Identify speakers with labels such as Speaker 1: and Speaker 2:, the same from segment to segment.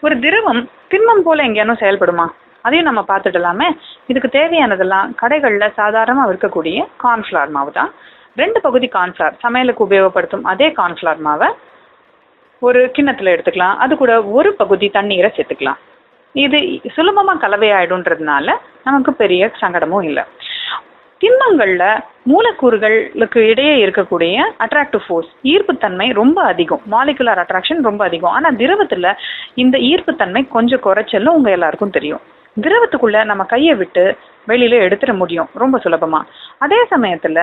Speaker 1: ஒரு திரவம் திண்மம் போல எங்கேயானும் செயல்படுமா? அதையும் நம்ம பார்த்துடலாமே. இதுக்கு தேவையானதெல்லாம் கடைகளில் சாதாரணமாக விற்கக்கூடிய கார்ன்ஃப்ளவர் மாவு தான். 2 பகுதி கார்ன்ஃப்ளவர், சமையலுக்கு உபயோகப்படுத்தும் அதே கார்ன்ஃப்ளவர் மாவை ஒரு கிண்ணத்தில் எடுத்துக்கலாம். அது கூட 1 பகுதி தண்ணீரை சேர்த்துக்கலாம். இது சுலபமாக கலவையாயிடும்ன்றதுனால நமக்கு பெரிய சங்கடமும் இல்லை. திண்மங்கள்ல மூலக்கூறுகளுக்கு இடையே இருக்கக்கூடிய அட்ராக்டிவ் ஃபோர்ஸ், ஈர்ப்புத்தன்மை ரொம்ப அதிகம், மாலிகுலர் அட்ராக்ஷன் ரொம்ப அதிகம். ஆனா திரவத்துல இந்த ஈர்ப்புத்தன்மை கொஞ்சம் குறைச்சலும் உங்க எல்லாருக்கும் தெரியும். திரவத்துக்குள்ள நம்ம கையை விட்டு வெளியில எடுத்துட முடியும் ரொம்ப சுலபமா. அதே சமயத்துல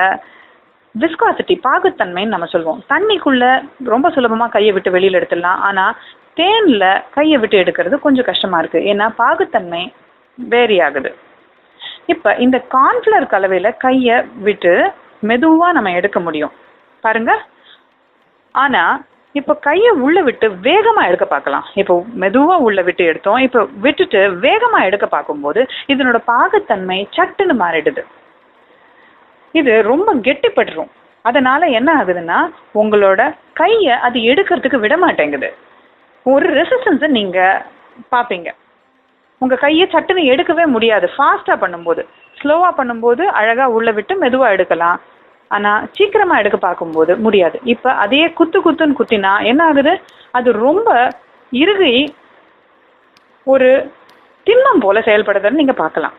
Speaker 1: விஸ்காசிட்டி, பாகுத்தன்மைன்னு நம்ம சொல்லுவோம். தண்ணிக்குள்ள ரொம்ப சுலபமா கையை விட்டு வெளியில எடுத்துடலாம். ஆனா தேன்ல கையை விட்டு எடுக்கிறது கொஞ்சம் கஷ்டமா இருக்கு. ஏன்னா பாகுத்தன்மை வேரி ஆகுது. இப்ப இந்த கார்ன்ஃப்ளவர் கலவையில கைய விட்டு மெதுவா நம்ம எடுக்க முடியும் பாருங்க. ஆனா இப்ப கைய உள்ள விட்டு வேகமா எடுக்க பார்க்கலாம். இப்போ மெதுவா உள்ள விட்டு எடுத்தோம், இப்ப விட்டுட்டு வேகமா எடுக்க பார்க்கும்போது இதனோட பாகுத்தன்மை சட்டுன்னு மாறிடுது. இது ரொம்ப கெட்டிப்பட்டுரும். அதனால என்ன ஆகுதுன்னா உங்களோட கைய அது எடுக்கிறதுக்கு விட மாட்டேங்குது. ஒரு ரெசிஸ்டன்ஸை நீங்க பாப்பீங்க. உங்க கையை சட்டுன்னு எடுக்கவே முடியாது. ஃபாஸ்டா பண்ணும்போது, ஸ்லோவா பண்ணும்போது அழகா உள்ள விட்டு மெதுவா எடுக்கலாம். ஆனா சீக்கிரமா எடுக்க பார்க்கும்போது முடியாது. இப்ப அதையே குத்துன்னு குத்தினா என்ன ஆகுது? அது ரொம்ப இறுகி ஒரு திண்மம் போல செயல்படுறதுன்னு நீங்க பார்க்கலாம்.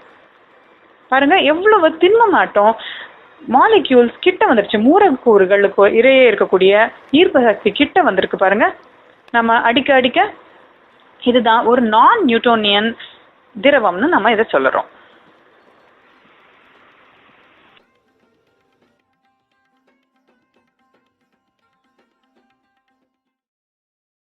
Speaker 1: பாருங்க எவ்வளவு திண்மமாட்டம் மாலிக்யூல்ஸ் கிட்ட வந்துருச்சு. மூலக்கூறுகளுக்கு இடையே இருக்கக்கூடிய ஈர்ப்பு சக்தி கிட்ட வந்திருக்கு பாருங்க. நம்ம அடிக்க இதுதான் ஒரு நான் நியூட்டோனியன் திரவம்னு நம்ம இதை சொல்லுறோம்.